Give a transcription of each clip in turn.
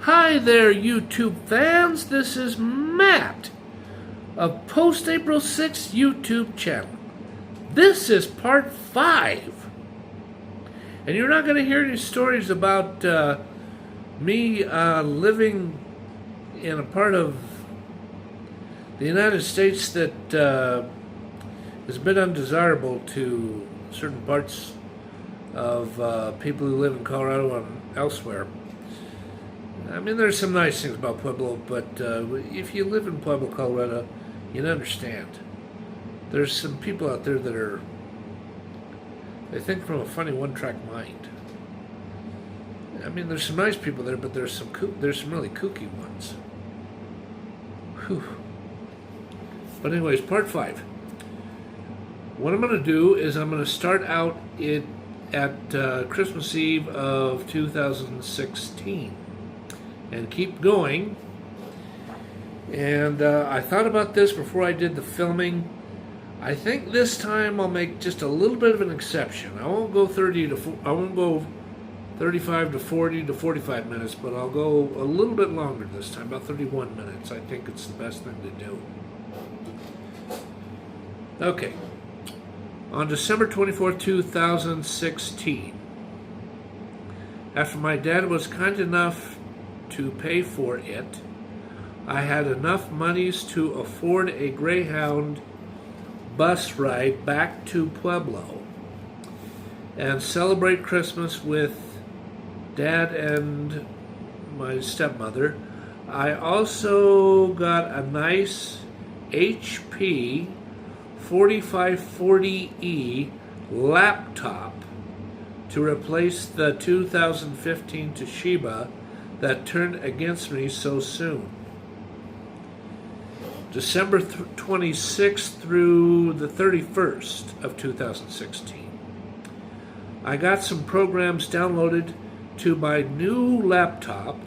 Hi there, YouTube fans. This is Matt of Post April 6th YouTube channel. This is part 5. And you're not going to hear any stories about me living in a part of the United States that has been undesirable to certain parts of people who live in Colorado and elsewhere. I mean, there's some nice things about Pueblo, but if you live in Pueblo, Colorado, you'd understand. There's some people out there that they think from a funny one-track mind. I mean, there's some nice people there, but there's some really kooky ones. Whew. But anyways, part 5. What I'm going to do is I'm going to start out at Christmas Eve of 2016 and keep going. And I thought about this before I did the filming. I think this time I'll make just a little bit of an exception. I won't go 35 to 40 to 45 minutes, but I'll go a little bit longer this time, about 31 minutes. I think it's the best thing to do. Okay. On December 24th, 2016, after my dad was kind enough to pay for it, I had enough monies to afford a Greyhound bus ride back to Pueblo and celebrate Christmas with Dad and my stepmother. I also got a nice HP 4540E laptop to replace the 2015 Toshiba that turned against me so soon. December 26th through the 31st of 2016. I got some programs downloaded to my new laptop,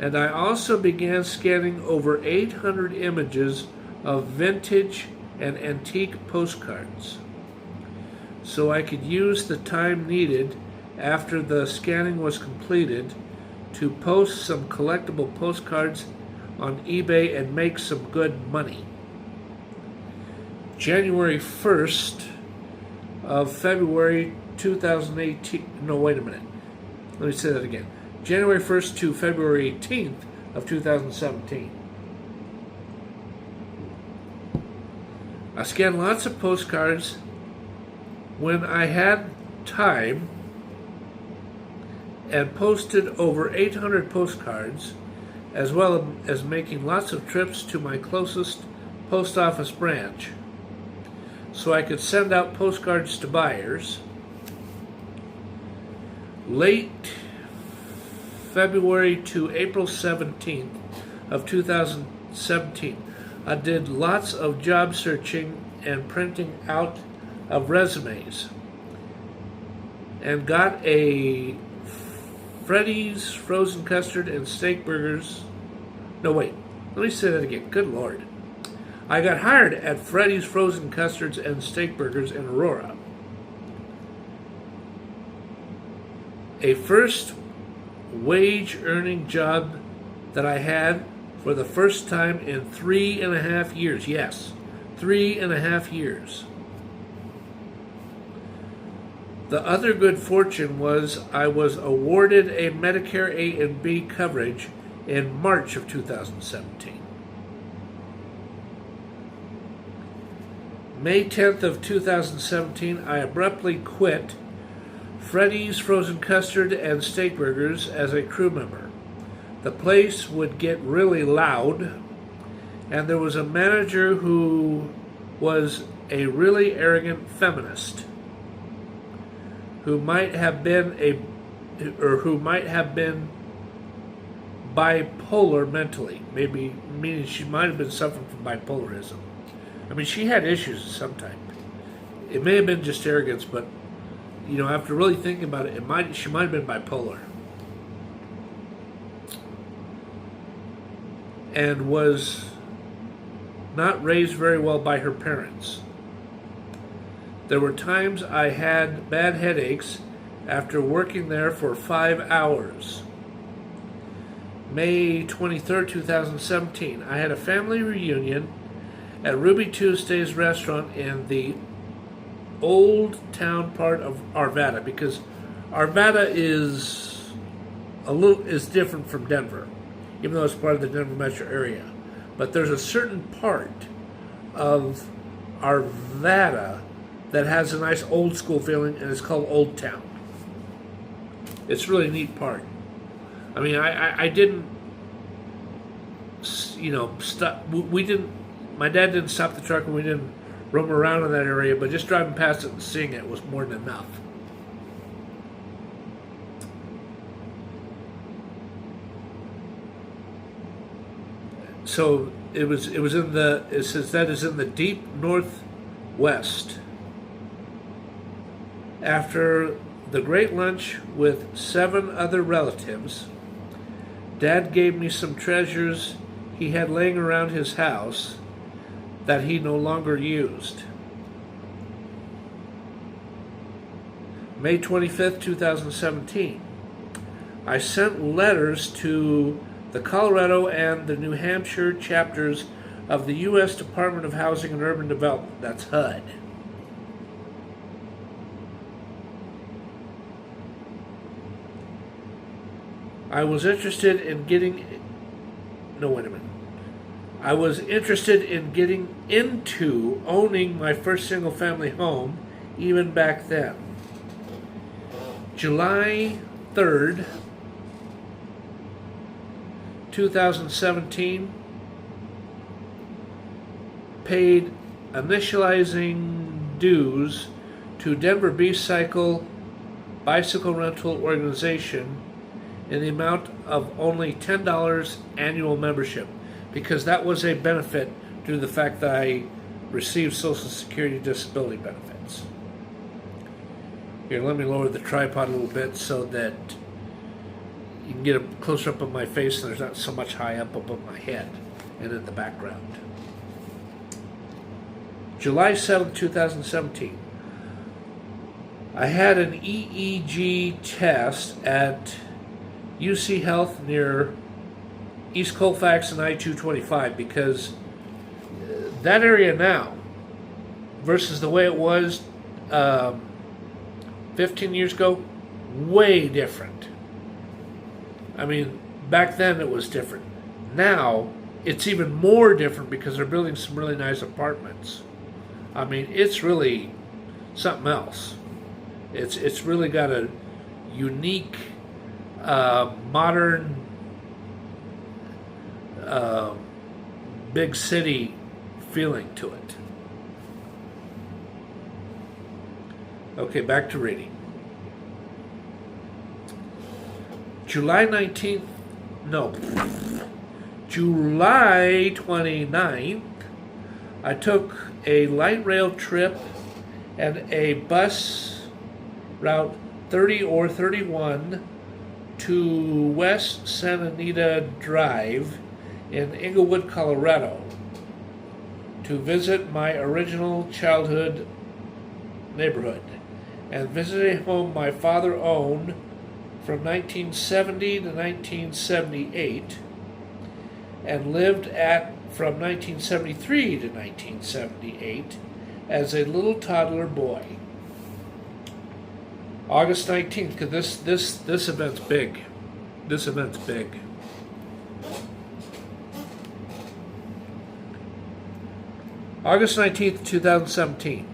and I also began scanning over 800 images of vintage and antique postcards, so I could use the time needed after the scanning was completed to post some collectible postcards on eBay and make some good money. January 1st of February 2018, no, wait a minute. Let me say that again. January 1st to February 18th of 2017. I scanned lots of postcards when I had time and posted over 800 postcards, as well as making lots of trips to my closest post office branch so I could send out postcards to buyers. Late February to April 17th of 2017, I did lots of job searching and printing out of resumes and got a FREDDY'S frozen custard and steak burgers. No, wait. Let me say that again. Good Lord. I got hired at FREDDY'S frozen custards and steak burgers in Aurora. A first wage earning job that I had for the first time in 3.5 years. Yes, 3.5 years. The other good fortune was I was awarded a Medicare A and B coverage in March of 2017. May 10th of 2017, I abruptly quit FREDDY'S frozen custard and steak burgers as a crew member. The place would get really loud, and there was a manager who was a really arrogant feminist who might have been bipolar mentally, maybe meaning she might have been suffering from bipolarism. I mean, she had issues of some type. It may have been just arrogance, but you know, after really thinking about it, she might have been bipolar. And was not raised very well by her parents. There were times I had bad headaches after working there for 5 hours. May 23rd, 2017. I had a family reunion at Ruby Tuesday's restaurant in the old town part of Arvada, because Arvada is different from Denver, even though it's part of the Denver metro area. But there's a certain part of Arvada that has a nice old school feeling, and it's called Old Town. It's a really neat part. I mean, I didn't, stop. We didn't. My dad didn't stop the truck, and we didn't roam around in that area. But just driving past it and seeing it was more than enough. So it was in the. It says that is in the deep northwest. After the great lunch with 7 other relatives, Dad gave me some treasures he had laying around his house that he no longer used. May 25th, 2017. I sent letters to the Colorado and the New Hampshire chapters of the U.S. Department of Housing and Urban Development. That's HUD. I was interested in getting into owning my first single-family home, even back then. July 3rd, 2017, paid initializing dues to Denver Bicycle Rental Organization in the amount of only $10 annual membership, because that was a benefit due to the fact that I received Social Security disability benefits. Here, let me lower the tripod a little bit so that you can get a closer up of my face and there's not so much high up above my head and in the background. July 7th, 2017. I had an EEG test at UC Health near East Colfax and I-225, because that area now versus the way it was 15 years ago, way different. I mean, back then it was different. Now it's even more different because they're building some really nice apartments. I mean, it's really something else. It's really got a unique, modern, big city feeling to it. Okay, back to reading. July 29th, I took a light rail trip and a bus route 30 or 31 to West Santa Anita Drive in Englewood, Colorado, to visit my original childhood neighborhood and visit a home my father owned from 1970 to 1978 and lived at from 1973 to 1978 as a little toddler boy. August 19th, because this event's big. This event's big. August 19th, 2017.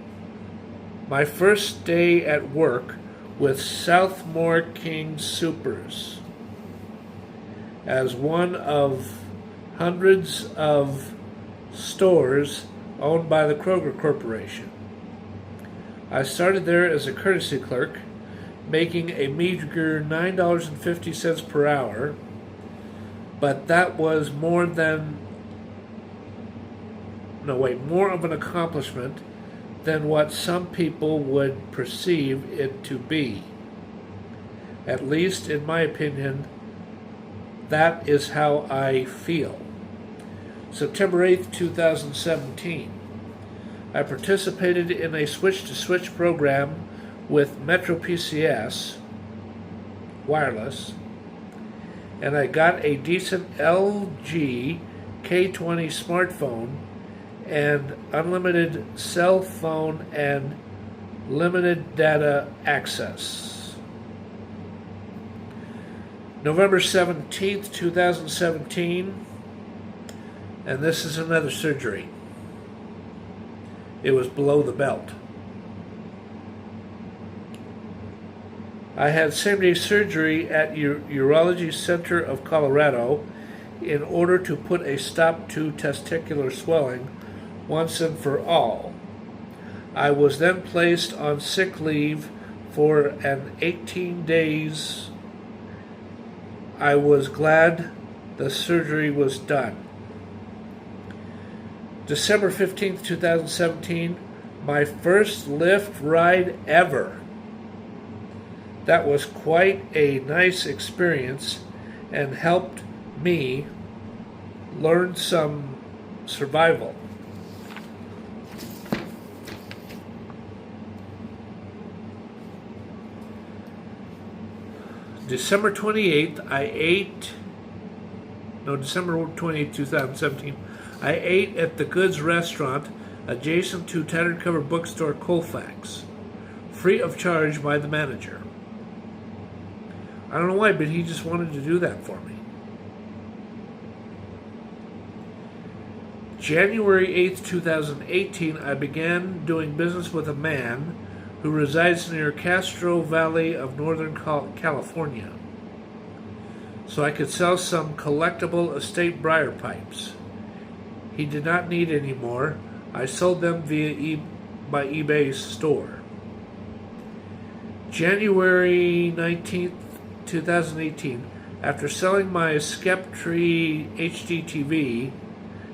My first day at work with Southmore King Soopers as one of hundreds of stores owned by the Kroger Corporation. I started there as a courtesy clerk, making a meager $9.50 per hour, but that was more of an accomplishment than what some people would perceive it to be. At least, in my opinion, that is how I feel. September 8th, 2017. I participated in a switch-to-switch program with Metro PCS Wireless and I got a decent LG K20 smartphone and unlimited cell phone and limited data access. November 17th, 2017, and this is another surgery. It was below the belt. I had same-day surgery at Urology Center of Colorado in order to put a stop to testicular swelling once and for all. I was then placed on sick leave for an 18 days. I was glad the surgery was done. December 15th, 2017, my first Lyft ride ever. That was quite a nice experience and helped me learn some survival. December 28th, December 28th, 2017, I ate at the Goods restaurant adjacent to Tattered Cover Bookstore Colfax, free of charge by the manager. I don't know why, but he just wanted to do that for me. January 8th, 2018, I began doing business with a man who resides near Castro Valley of Northern California, so I could sell some collectible estate briar pipes. He did not need any more. I sold them via my eBay store. January 19th, 2018, after selling my Skeptree HD TV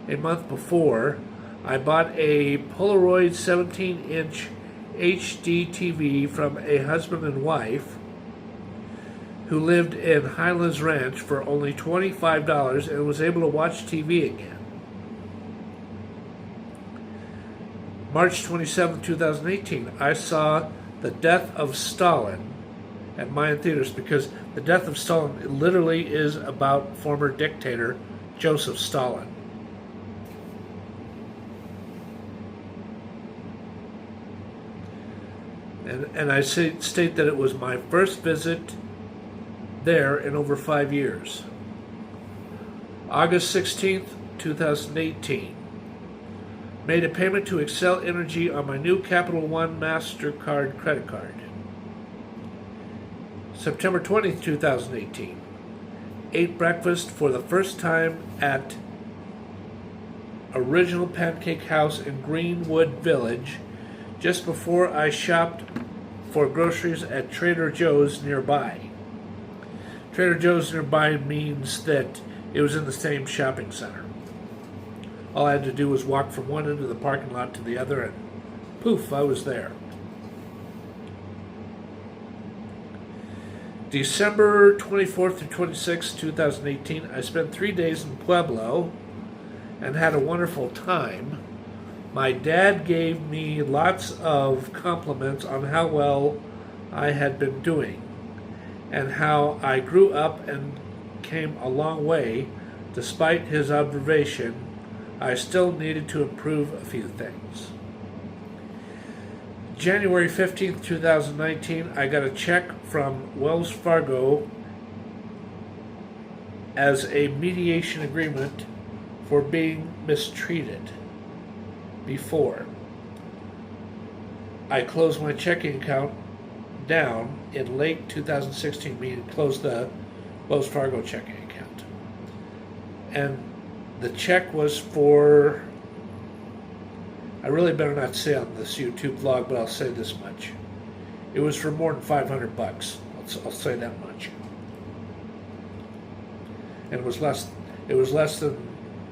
a month before, I bought a Polaroid 17-inch HD TV from a husband and wife who lived in Highlands Ranch for only $25 and was able to watch TV again. March 27, 2018, I saw The Death of Stalin at Mayan Theaters, because The Death of Stalin literally is about former dictator Joseph Stalin. And I state that it was my first visit there in over 5 years. August 16th, 2018. Made a payment to Excel Energy on my new Capital One MasterCard credit card. September 20th, 2018. Ate breakfast for the first time at Original Pancake House in Greenwood Village, just before I shopped for groceries at Trader Joe's nearby. Trader Joe's nearby means that it was in the same shopping center. All I had to do was walk from one end of the parking lot to the other, and poof, I was there. December 24th to 26th, 2018, I spent 3 days in Pueblo and had a wonderful time. My dad gave me lots of compliments on how well I had been doing and how I grew up and came a long way. Despite his observation, I still needed to improve a few things. January 15th, 2019, I got a check from Wells Fargo as a mediation agreement for being mistreated before. I closed my checking account down in late 2016, meaning closed the Wells Fargo checking account. And the check was for, I really better not say on this YouTube vlog, but I'll say this much. It was for more than $500. I'll say that much. And it was less than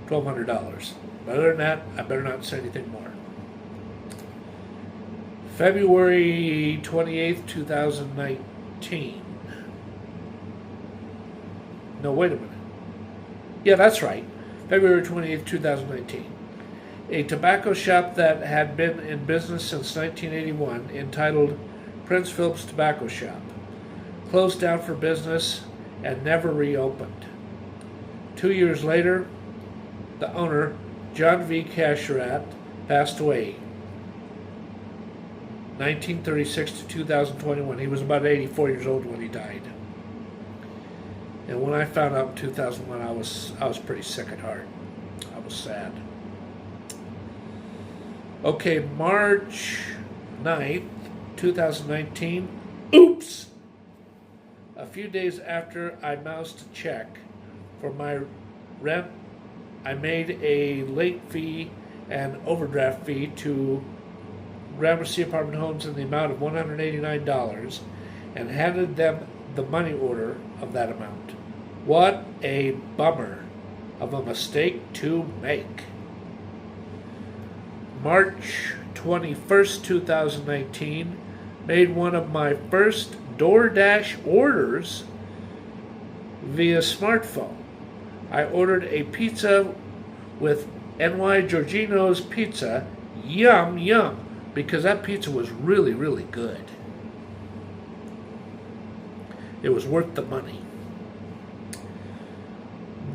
$1,200. But other than that, I better not say anything more. February 28th, 2019. No, wait a minute. Yeah, that's right. February 28th, 2019. A tobacco shop that had been in business since 1981, entitled Prince Philip's Tobacco Shop, closed down for business and never reopened. 2 years later, the owner, John V. Casherat, passed away, 1936 to 2021. He was about 84 years old when he died. And when I found out in 2001, I was pretty sick at heart. I was sad. Okay, March 9th, 2019. Oops! A few days after I moused a check for my rent, I made a late fee and overdraft fee to Gramercy Apartment Homes in the amount of $189 and handed them the money order of that amount. What a bummer of a mistake to make. March 21st, 2019, made one of my first DoorDash orders via smartphone. I ordered a pizza with NY Giorgino's pizza. Yum, yum, because that pizza was really, really good. It was worth the money.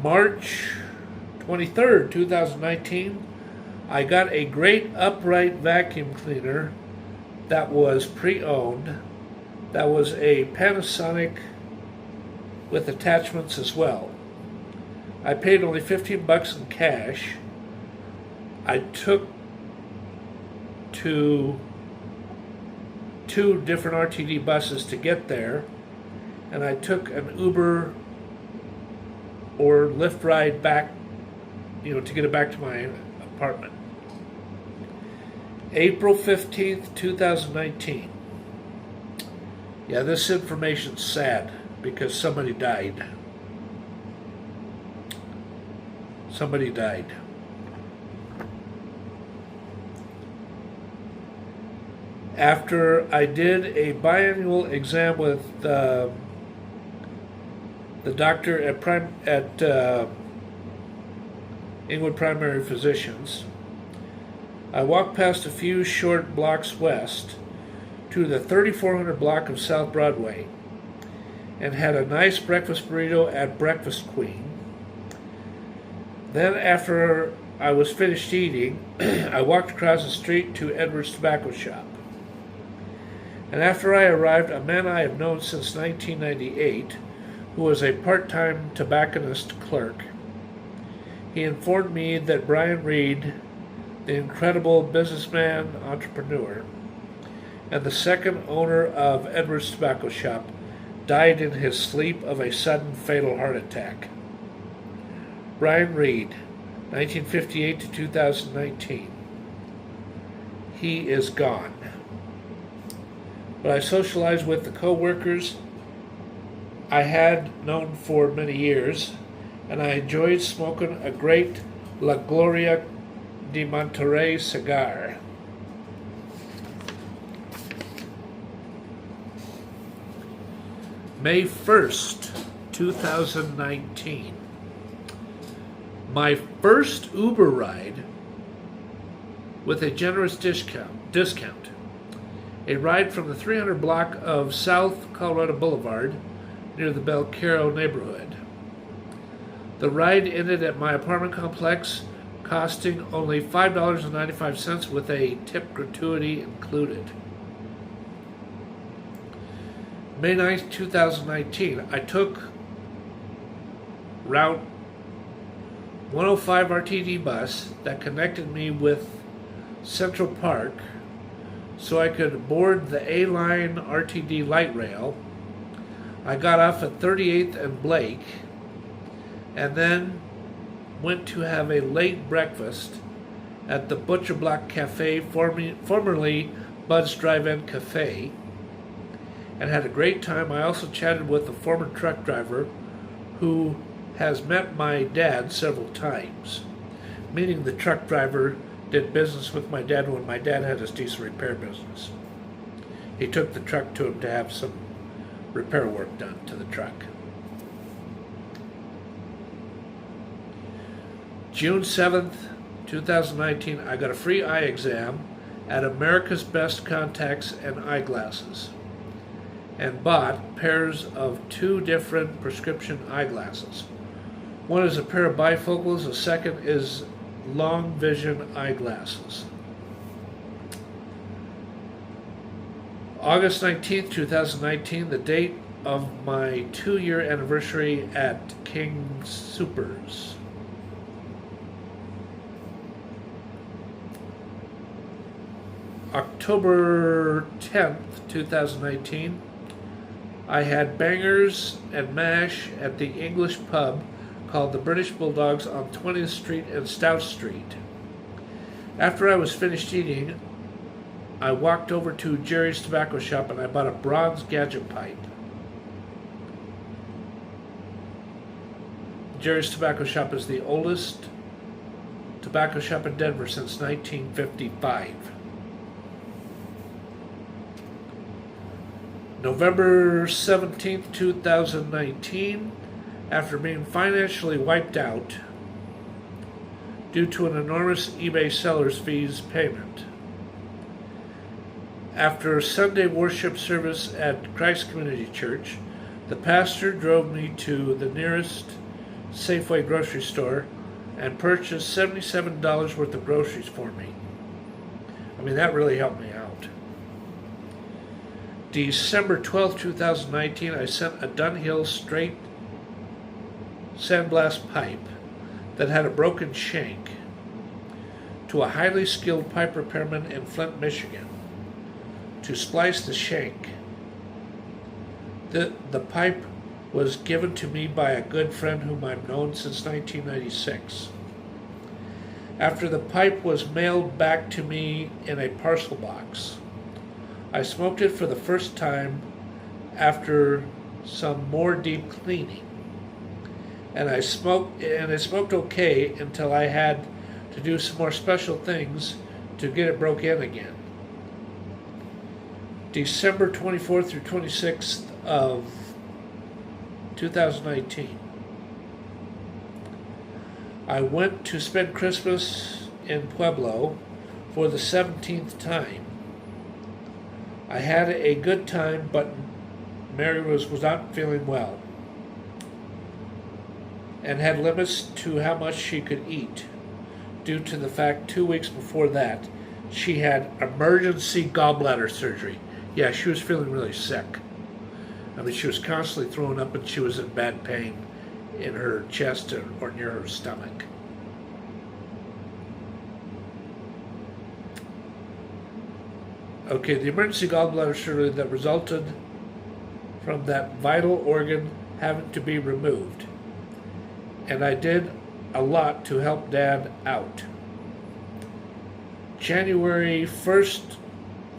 March 23rd, 2019, I got a great upright vacuum cleaner that was pre-owned. That was a Panasonic with attachments as well. I paid only $15 in cash. I took to 2 different RTD buses to get there, and I took an Uber or Lyft ride back, to get it back to my apartment. April 15th, 2019. Yeah, this information's sad because somebody died. Somebody died. After I did a biannual exam with the doctor at Englewood Primary Physicians, I walked past a few short blocks west to the 3400 block of South Broadway and had a nice breakfast burrito at Breakfast Queen. Then after I was finished eating, I walked across the street to Edwards Tobacco Shop. And after I arrived, a man I have known since 1998, who was a part-time tobacconist clerk, he informed me that Brian Reed, the incredible businessman, entrepreneur, and the second owner of Edwards Tobacco Shop, died in his sleep of a sudden fatal heart attack. Brian Reed, 1958 to 2019. He is gone. But I socialized with the co-workers I had known for many years, and I enjoyed smoking a great La Gloria de Monterrey cigar. May 1st, 2019. My first Uber ride with a generous discount. A ride from the 300 block of South Colorado Boulevard near the Belcaro neighborhood. The ride ended at my apartment complex, costing only $5.95 with a tip gratuity included. May 9th, 2019, I took Route 105 RTD bus that connected me with Central Park so I could board the A-Line RTD light rail. I got off at 38th and Blake and then went to have a late breakfast at the Butcher Block Cafe, formerly Bud's Drive-In Cafe, and had a great time. I also chatted with a former truck driver who has met my dad several times, meaning the truck driver did business with my dad when my dad had his diesel repair business. He took the truck to him to have some repair work done to the truck. June 7th, 2019, I got a free eye exam at America's Best Contacts and Eyeglasses. and bought pairs of 2 different prescription eyeglasses. One is a pair of bifocals, the second is long vision eyeglasses. August 19th, 2019, the date of my 2-year anniversary at King Soopers. October 10th, 2019, I had bangers and mash at the English pub called the British Bulldogs on 20th Street and Stout Street. After I was finished eating, I walked over to Jerry's Tobacco Shop and I bought a bronze gadget pipe. Jerry's Tobacco Shop is the oldest tobacco shop in Denver since 1955. November 17th, 2019, after being financially wiped out due to an enormous eBay seller's fees payment. After Sunday worship service at Christ Community Church, the pastor drove me to the nearest Safeway grocery store and purchased $77 worth of groceries for me. I mean, that really helped me out. December 12, 2019, I sent a Dunhill straight sandblast pipe that had a broken shank to a highly skilled pipe repairman in Flint, Michigan to splice the shank. The pipe was given to me by a good friend whom I've known since 1996. After the pipe was mailed back to me in a parcel box, I smoked it for the first time after some more deep cleaning. And it smoked okay until I had to do some more special things to get it broke in again. December 24th through 26th of 2019. I went to spend Christmas in Pueblo for the 17th time. I had a good time, but Mary was not feeling well and had limits to how much she could eat due to the fact 2 weeks before that she had emergency gallbladder surgery. Yeah, she was feeling really sick. I mean, she was constantly throwing up and she was in bad pain in her chest or near her stomach. Okay, the emergency gallbladder surgery that resulted from that vital organ having to be removed. And I did a lot to help Dad out. January 1st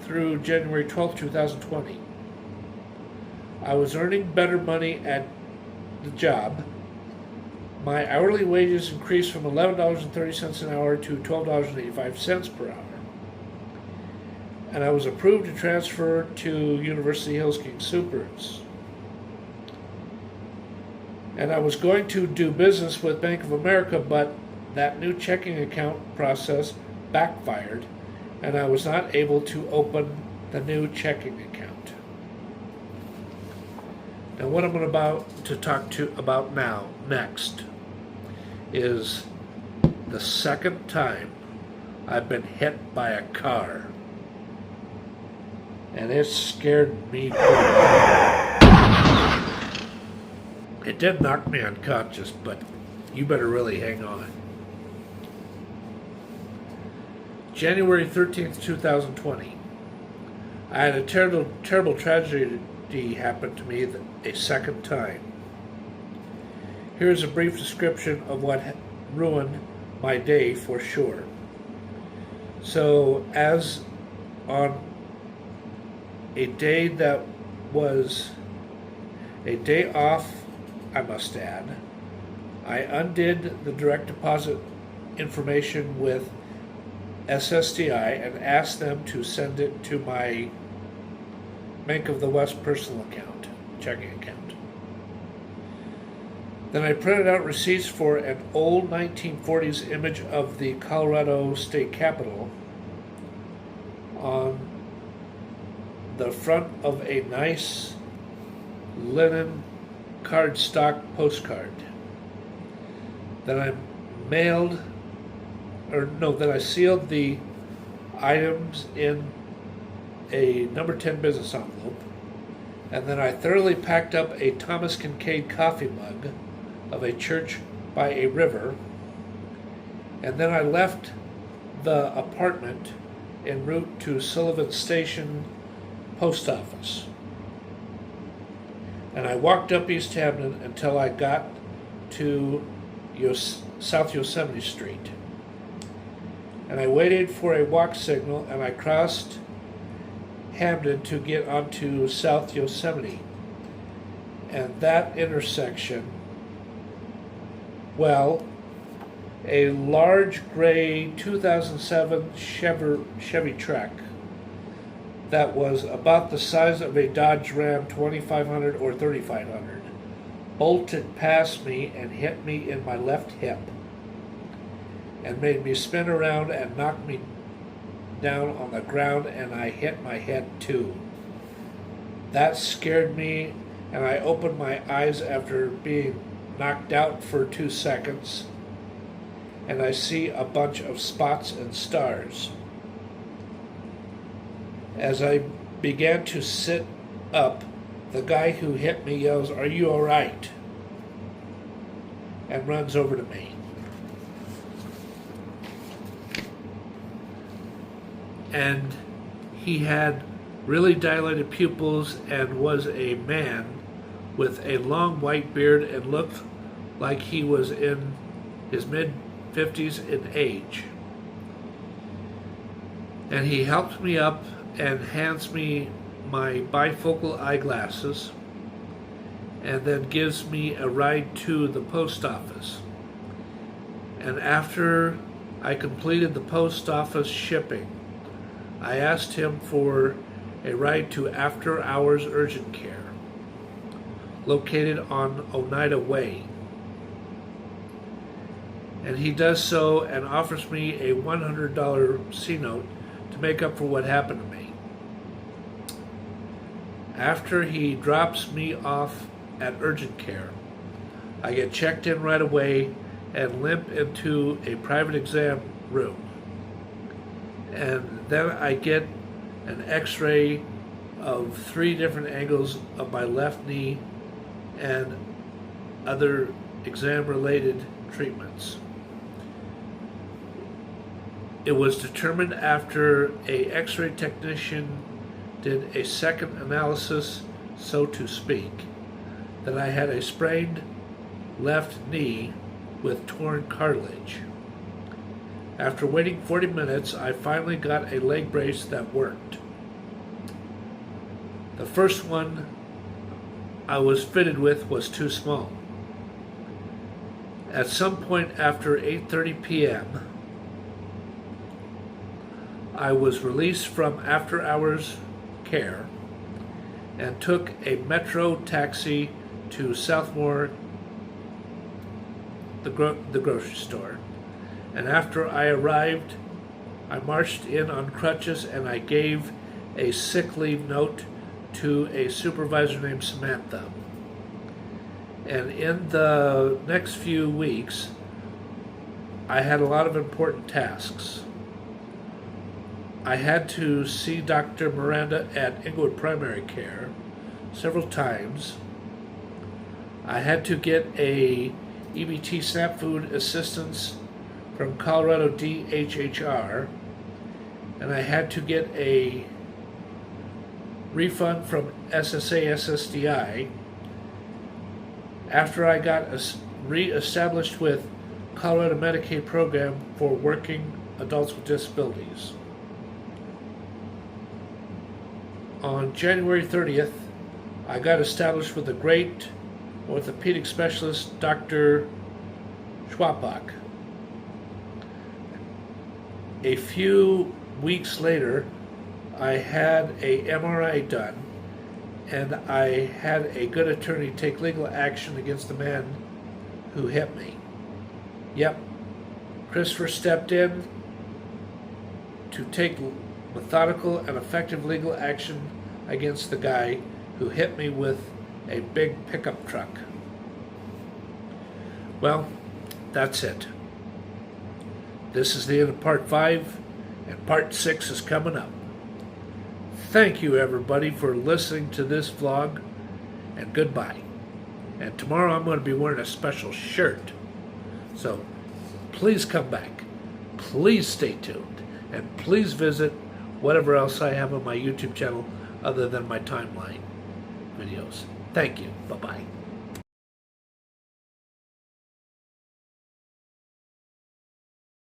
through January 12th, 2020. I was earning better money at the job. My hourly wages increased from $11.30 an hour to $12.85 per hour. And I was approved to transfer to University Hills King Soopers. And I was going to do business with Bank of America, but that new checking account process backfired, and I was not able to open the new checking account. Now, what I'm about to talk about next is the second time I've been hit by a car. And it scared me. It did knock me unconscious, but you better really hang on. January 13th, 2020. I had a terrible tragedy happen to me a second time. Here's a brief description of what ruined my day for sure. So, as on a day that was a day off, I must add, I undid the direct deposit information with SSDI and asked them to send it to my Bank of the West personal account, checking account. Then I printed out receipts for an old 1940s image of the Colorado State Capitol on the front of a nice linen cardstock postcard. Then I mailed, then I sealed the items in a number 10 business envelope, and then I thoroughly packed up a Thomas Kincaid coffee mug of a church by a river, and then I left the apartment en route to Sullivan Station post office. And I walked up East Hamden until I got to South Yosemite Street. And I waited for a walk signal, and I crossed Hamden to get onto South Yosemite. And that intersection, well, a large gray 2007 Chevy truck that was about the size of a Dodge Ram 2500 or 3500 bolted past me and hit me in my left hip and made me spin around and knocked me down on the ground, and I hit my head too. That scared me, and I opened my eyes after being knocked out for 2 seconds, and I see a bunch of spots and stars. As I began to sit up, the guy who hit me yells, "Are you all right?" and runs over to me. And he had really dilated pupils and was a man with a long white beard and looked like he was in his mid-50s in age. And he helped me up and hands me my bifocal eyeglasses and then gives me a ride to the post office. And after I completed the post office shipping, I asked him for a ride to After Hours Urgent Care, located on Oneida Way. And he does so and offers me a $100 C-note to make up for what happened to me. After he drops me off at urgent care, I get checked in right away and limp into a private exam room. And then I get an x-ray of 3 different angles of my left knee and other exam-related treatments. It was determined after a x-ray technician did a second analysis, so to speak, that I had a sprained left knee with torn cartilage. After waiting 40 minutes, I finally got a leg brace that worked. The first one I was fitted with was too small. At some point after 8:30 p.m., I was released from after hours care and took a metro taxi to Southmore, the grocery store. And after I arrived, I marched in on crutches and I gave a sick leave note to a supervisor named Samantha. And in the next few weeks, I had a lot of important tasks. I had to see Dr. Miranda at Englewood Primary Care several times. I had to get a EBT SNAP food assistance from Colorado DHHR, and I had to get a refund from SSA SSDI after I got re-established with Colorado Medicaid program for working adults with disabilities. On January 30th, I got established with a great orthopedic specialist, Dr. Schwabach. A few weeks later, I had a MRI done, and I had a good attorney take legal action against the man who hit me. Yep, Christopher stepped in to take methodical and effective legal action against the guy who hit me with a big pickup truck. Well, that's it. This is the end of part 5, and part 6 is coming up. Thank you, everybody, for listening to this vlog, and goodbye. And tomorrow I'm going to be wearing a special shirt. So please come back. Please stay tuned. And please visit whatever else I have on my YouTube channel other than my timeline videos. Thank you. Bye-bye.